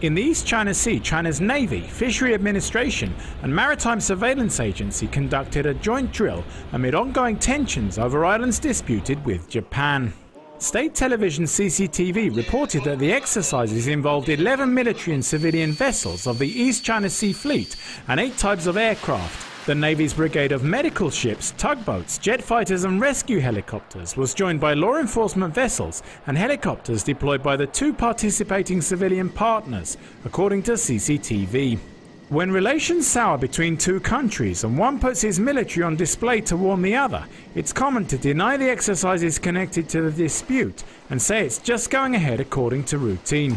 In the East China Sea, China's Navy, Fishery Administration and Maritime Surveillance Agency conducted a joint drill amid ongoing tensions over islands disputed with Japan. State television CCTV reported that the exercises involved 11 military and civilian vessels of the East China Sea Fleet and 8 types of aircraft. The Navy's brigade of medical ships, tugboats, jet fighters and rescue helicopters was joined by law enforcement vessels and helicopters deployed by the 2 participating civilian partners, according to CCTV. When relations sour between 2 countries and one puts his military on display to warn the other, it's common to deny the exercises connected to the dispute and say it's just going ahead according to routine.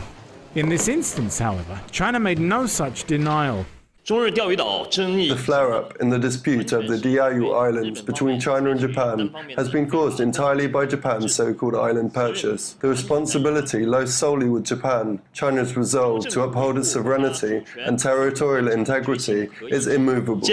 In this instance, however, China made no such denial. The flare-up in the dispute over the Diaoyu Islands between China and Japan has been caused entirely by Japan's so-called island purchase. The responsibility lies solely with Japan. China's resolve to uphold its sovereignty and territorial integrity is immovable.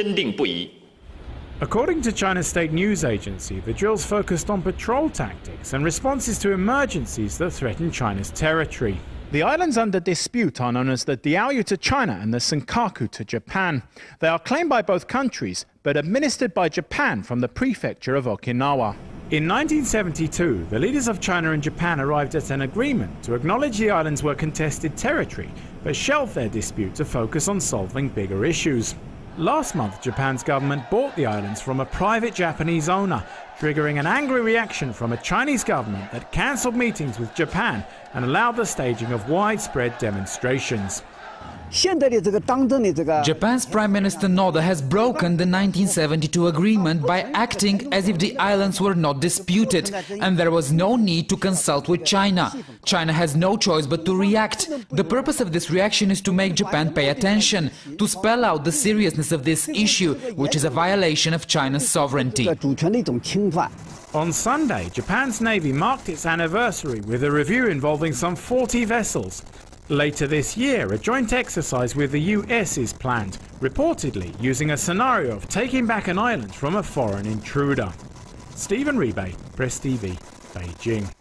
According to China's state news agency, the drills focused on patrol tactics and responses to emergencies that threaten China's territory. The islands under dispute are known as the Diaoyu to China and the Senkaku to Japan. They are claimed by both countries, but administered by Japan from the prefecture of Okinawa. In 1972, the leaders of China and Japan arrived at an agreement to acknowledge the islands were contested territory, but shelved their dispute to focus on solving bigger issues. Last month, Japan's government bought the islands from a private Japanese owner, triggering an angry reaction from a Chinese government that cancelled meetings with Japan and allowed the staging of widespread demonstrations. Japan's Prime Minister Noda has broken the 1972 agreement by acting as if the islands were not disputed and there was no need to consult with China. China has no choice but to react. The purpose of this reaction is to make Japan pay attention, to spell out the seriousness of this issue, which is a violation of China's sovereignty. On Sunday, Japan's Navy marked its anniversary with a review involving some 40 vessels. Later this year, a joint exercise with the US is planned, reportedly using a scenario of taking back an island from a foreign intruder. Stephen Rebay, Press TV, Beijing.